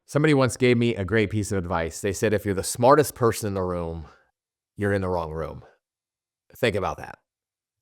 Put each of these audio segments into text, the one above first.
Somebody once gave me a great piece of advice. They said, if you're the smartest person in the room, you're in the wrong room. Think about that.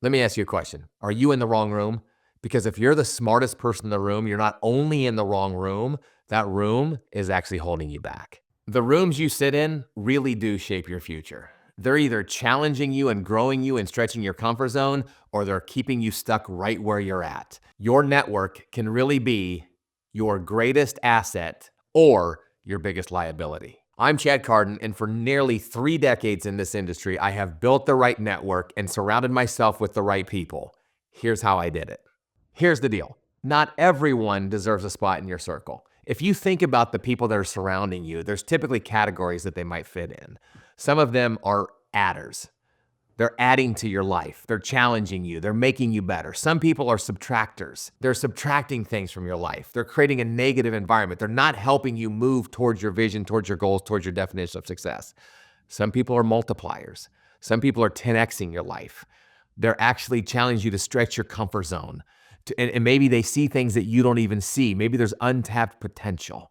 Let me ask you a question. Are you in the wrong room? Because if you're the smartest person in the room, you're not only in the wrong room, that room is actually holding you back. The rooms you sit in really do shape your future. They're either challenging you and growing you and stretching your comfort zone, or they're keeping you stuck right where you're at. Your network can really be your greatest asset or your biggest liability. I'm Chad Carden, and for nearly 3 decades in this industry, I have built the right network and surrounded myself with the right people. Here's how I did it. Here's the deal. Not everyone deserves a spot in your circle. If you think about the people that are surrounding you, there's typically categories that they might fit in. Some of them are adders. They're adding to your life. They're challenging you. They're making you better. Some people are subtractors. They're subtracting things from your life. They're creating a negative environment. They're not helping you move towards your vision, towards your goals, towards your definition of success. Some people are multipliers. Some people are 10xing your life. They're actually challenging you to stretch your comfort zone. And maybe they see things that you don't even see. Maybe there's untapped potential.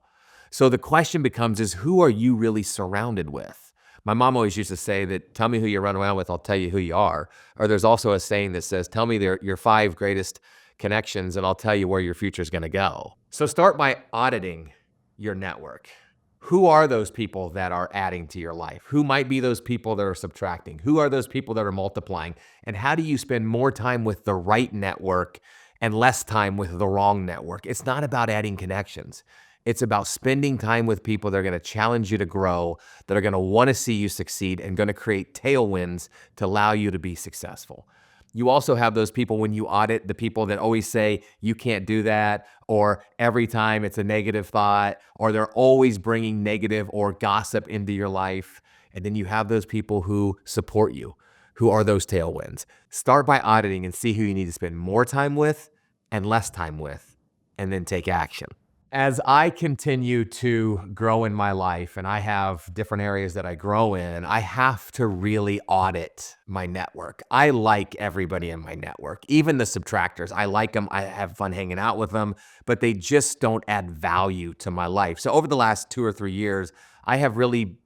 So the question becomes is, who are you really surrounded with? My mom always used to say that, tell me who you run around with, I'll tell you who you are. Or there's also a saying that says, tell me your 5 greatest connections and I'll tell you where your future is going to go. So start by auditing your network. Who are those people that are adding to your life? Who might be those people that are subtracting? Who are those people that are multiplying? And how do you spend more time with the right network and less time with the wrong network? It's not about adding connections. It's about spending time with people that are going to challenge you to grow, that are going to want to see you succeed, and going to create tailwinds to allow you to be successful. You also have those people when you audit, the people that always say, you can't do that, or every time it's a negative thought, or they're always bringing negative or gossip into your life. And then you have those people who support you, who are those tailwinds. Start by auditing and see who you need to spend more time with and less time with, and then take action. As I continue to grow in my life and I have different areas that I grow in, I have to really audit my network. I like everybody in my network, even the subtractors. I like them. I have fun hanging out with them, but they just don't add value to my life. So over the last 2 or 3 years, I have really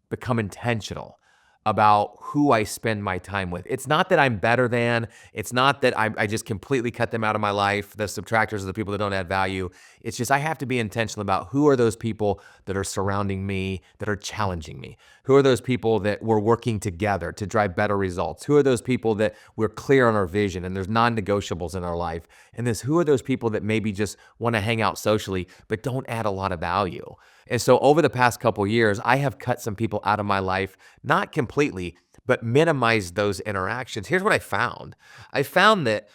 become intentional about who I spend my time with. It's not that I'm better than, it's not that I just completely cut them out of my life. The subtractors are the people that don't add value. It's just I have to be intentional about who are those people that are surrounding me, that are challenging me. Who are those people that we're working together to drive better results? Who are those people that we're clear on our vision and there's non-negotiables in our life? And who are those people that maybe just want to hang out socially but don't add a lot of value? And so over the past couple of years, I have cut some people out of my life, not completely, but minimized those interactions. Here's what I found. I found that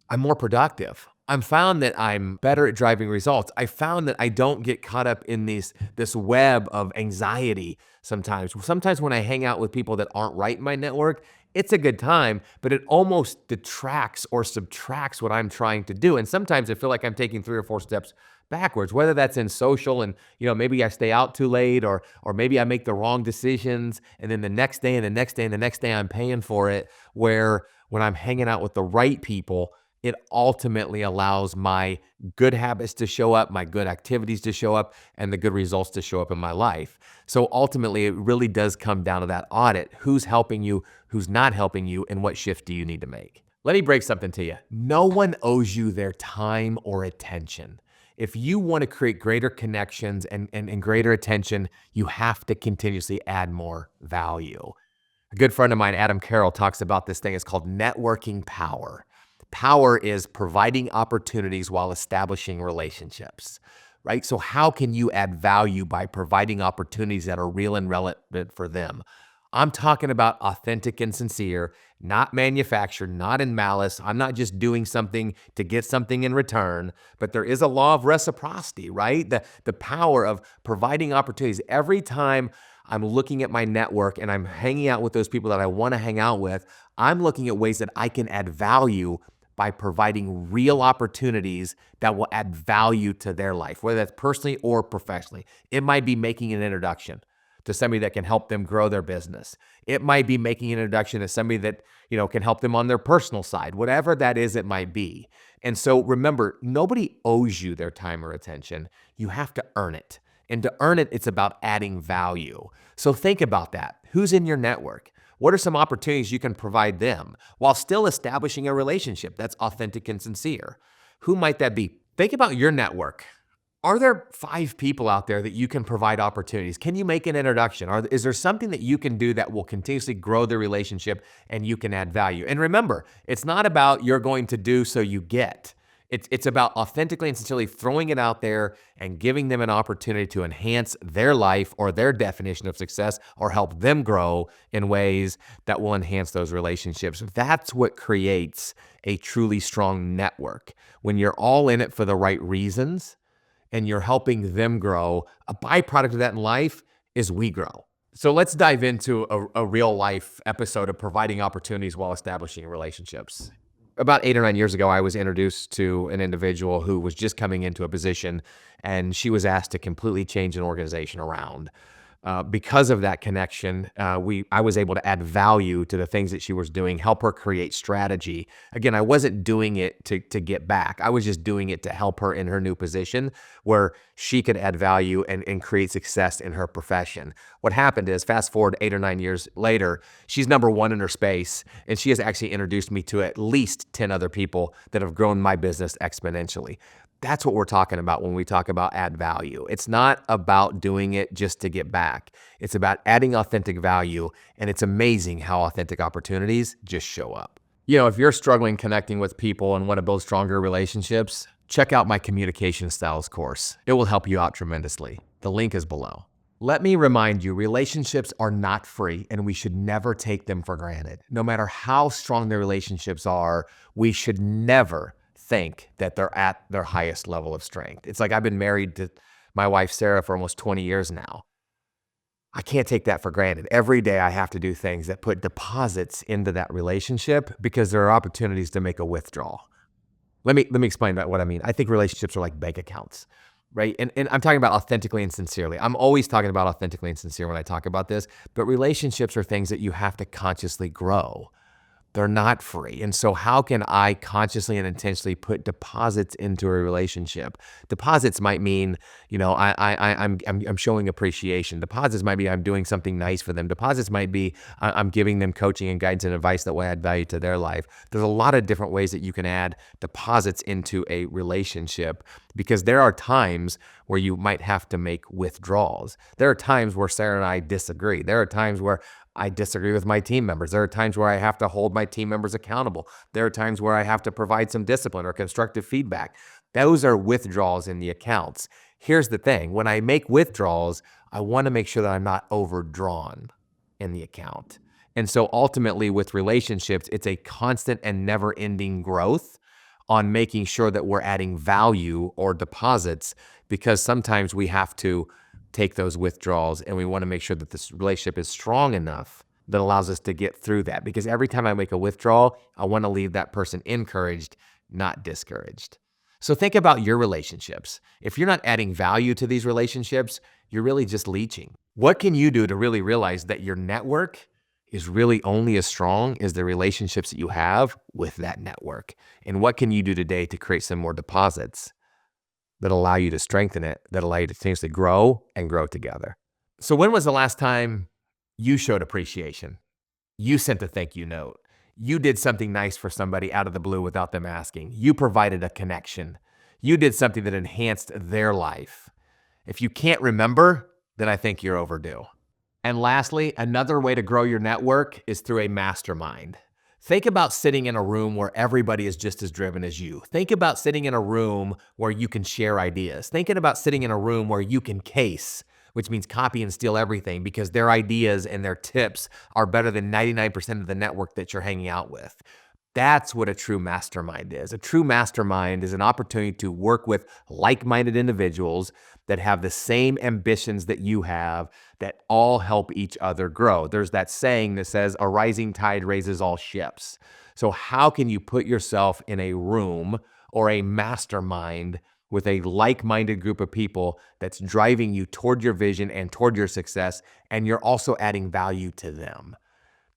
I'm more productive. I found that I'm better at driving results. I found that I don't get caught up in this web of anxiety sometimes. Sometimes when I hang out with people that aren't right in my network, it's a good time, but it almost detracts or subtracts what I'm trying to do. And sometimes I feel like I'm taking 3 or 4 steps backwards, whether that's in social and, maybe I stay out too late or maybe I make the wrong decisions. And then the next day and the next day and the next day, I'm paying for it. Where when I'm hanging out with the right people, it ultimately allows my good habits to show up, my good activities to show up, and the good results to show up in my life. So ultimately, it really does come down to that audit. Who's helping you, who's not helping you, and what shift do you need to make? Let me break something to you. No one owes you their time or attention. If you want to create greater connections and greater attention, you have to continuously add more value. A good friend of mine, Adam Carroll, talks about this thing. It's called networking power. Power is providing opportunities while establishing relationships, right? So how can you add value by providing opportunities that are real and relevant for them? I'm talking about authentic and sincere, not manufactured, not in malice. I'm not just doing something to get something in return, but there is a law of reciprocity, right? The power of providing opportunities. Every time I'm looking at my network and I'm hanging out with those people that I want to hang out with, I'm looking at ways that I can add value by providing real opportunities that will add value to their life, whether that's personally or professionally. It might be making an introduction to somebody that can help them grow their business. It might be making an introduction to somebody that, can help them on their personal side, whatever that is, it might be. And so remember, nobody owes you their time or attention. You have to earn it. And to earn it, it's about adding value. So think about that. Who's in your network? What are some opportunities you can provide them while still establishing a relationship that's authentic and sincere? Who might that be? Think about your network. Are there 5 people out there that you can provide opportunities? Can you make an introduction? Is there something that you can do that will continuously grow the relationship and you can add value? And remember, it's not about you're going to do so you get. It's about authentically and sincerely throwing it out there and giving them an opportunity to enhance their life or their definition of success or help them grow in ways that will enhance those relationships. That's what creates a truly strong network. When you're all in it for the right reasons, and you're helping them grow, a byproduct of that in life is we grow. So let's dive into a real life episode of providing opportunities while establishing relationships. About 8 or 9 years ago, I was introduced to an individual who was just coming into a position, and she was asked to completely change an organization around. Because of that connection, I was able to add value to the things that she was doing, help her create strategy. Again, I wasn't doing it to get back. I was just doing it to help her in her new position where she could add value and create success in her profession. What happened is, fast forward 8 or 9 years later, she's number 1 in her space, and she has actually introduced me to at least 10 other people that have grown my business exponentially. That's what we're talking about when we talk about add value. It's not about doing it just to get back. It's about adding authentic value, and it's amazing how authentic opportunities just show up. You know, if you're struggling connecting with people and want to build stronger relationships, check out my communication styles course. It will help you out tremendously. The link is below. Let me remind you, relationships are not free, and we should never take them for granted. No matter how strong the relationships are, we should never think that they're at their highest level of strength. It's like I've been married to my wife, Sarah, for almost 20 years now. I can't take that for granted. Every day I have to do things that put deposits into that relationship because there are opportunities to make a withdrawal. Let me explain what I mean. I think relationships are like bank accounts, right? And I'm talking about authentically and sincerely. I'm always talking about authentically and sincere when I talk about this, but relationships are things that you have to consciously grow. They're not free. And so how can I consciously and intentionally put deposits into a relationship? Deposits might mean, you know, I'm showing appreciation. Deposits might be I'm doing something nice for them. Deposits might be I'm giving them coaching and guidance and advice that will add value to their life. There's a lot of different ways that you can add deposits into a relationship because there are times where you might have to make withdrawals. There are times where Sarah and I disagree. There are times where I disagree with my team members. There are times where I have to hold my team members accountable. There are times where I have to provide some discipline or constructive feedback. Those are withdrawals in the accounts. Here's the thing. When I make withdrawals, I want to make sure that I'm not overdrawn in the account. And so ultimately with relationships, it's a constant and never-ending growth on making sure that we're adding value or deposits because sometimes we have to take those withdrawals and we want to make sure that this relationship is strong enough that allows us to get through that. Because every time I make a withdrawal, I want to leave that person encouraged, not discouraged. So think about your relationships. If you're not adding value to these relationships, you're really just leeching. What can you do to really realize that your network is really only as strong as the relationships that you have with that network? And what can you do today to create some more deposits that allow you to strengthen it, that allow you to continuously grow and grow together? So when was the last time you showed appreciation? You sent a thank you note. You did something nice for somebody out of the blue without them asking. You provided a connection. You did something that enhanced their life. If you can't remember, then I think you're overdue. And lastly, another way to grow your network is through a mastermind. Think about sitting in a room where everybody is just as driven as you. Think about sitting in a room where you can share ideas. Thinking about sitting in a room where you can case, which means copy and steal everything because their ideas and their tips are better than 99% of the network that you're hanging out with. That's what a true mastermind is. A true mastermind is an opportunity to work with like-minded individuals that have the same ambitions that you have, that all help each other grow. There's that saying that says, a rising tide raises all ships. So how can you put yourself in a room or a mastermind with a like-minded group of people that's driving you toward your vision and toward your success, and you're also adding value to them?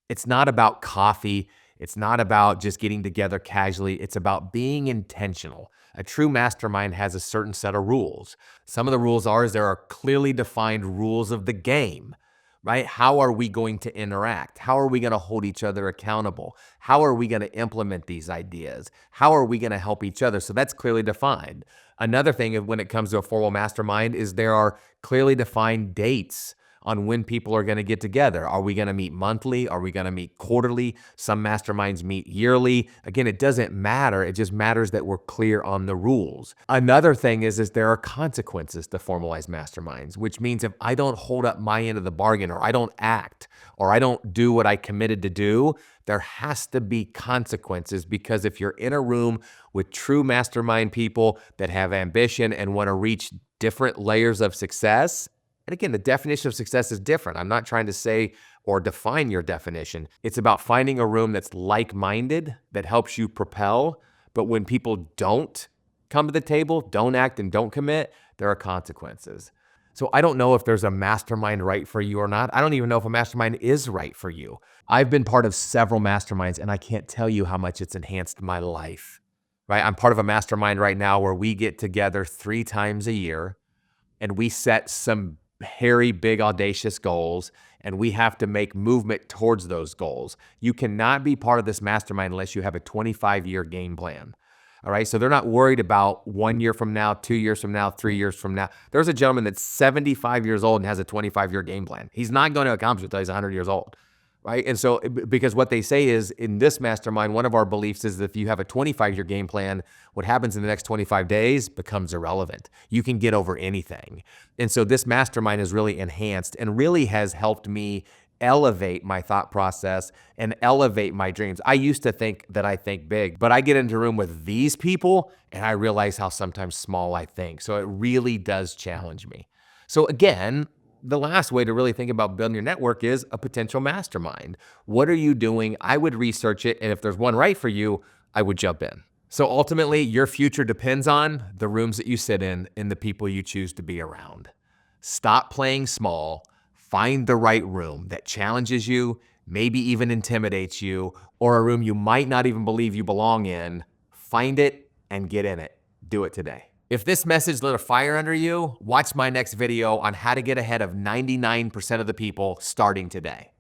It's not about coffee. It's not about just getting together casually. It's about being intentional. A true mastermind has a certain set of rules. Some of the rules is there are clearly defined rules of the game, right? How are we going to interact? How are we going to hold each other accountable? How are we going to implement these ideas? How are we going to help each other? So that's clearly defined. Another thing when it comes to a formal mastermind is there are clearly defined dates on when people are going to get together. Are we going to meet monthly? Are we going to meet quarterly? Some masterminds meet yearly. Again, it doesn't matter. It just matters that we're clear on the rules. Another thing is there are consequences to formalized masterminds, which means if I don't hold up my end of the bargain, or I don't act, or I don't do what I committed to do, there has to be consequences, because if you're in a room with true mastermind people that have ambition and want to reach different layers of success, and again, the definition of success is different. I'm not trying to say or define your definition. It's about finding a room that's like-minded, that helps you propel. But when people don't come to the table, don't act, and don't commit, there are consequences. So I don't know if there's a mastermind right for you or not. I don't even know if a mastermind is right for you. I've been part of several masterminds, and I can't tell you how much it's enhanced my life, right? I'm part of a mastermind right now where we get together 3 times a year, and we set some hairy, big, audacious goals, and we have to make movement towards those goals. You cannot be part of this mastermind unless you have a 25-year game plan. All right, so they're not worried about 1 year from now, 2 years from now, 3 years from now. There's a gentleman that's 75 years old and has a 25-year game plan. He's not going to accomplish it until he's 100 years old, right? And so, because what they say is, in this mastermind, one of our beliefs is that if you have a 25-year game plan, what happens in the next 25 days becomes irrelevant. You can get over anything. And so this mastermind is really enhanced and really has helped me elevate my thought process and elevate my dreams. I used to think that I think big, but I get into a room with these people and I realize how sometimes small I think. So it really does challenge me. So again, the last way to really think about building your network is a potential mastermind. What are you doing? I would research it, and if there's one right for you, I would jump in. So ultimately, your future depends on the rooms that you sit in and the people you choose to be around. Stop playing small. Find the right room that challenges you, maybe even intimidates you, or a room you might not even believe you belong in. Find it and get in it. Do it today. If this message lit a fire under you, watch my next video on how to get ahead of 99% of the people starting today.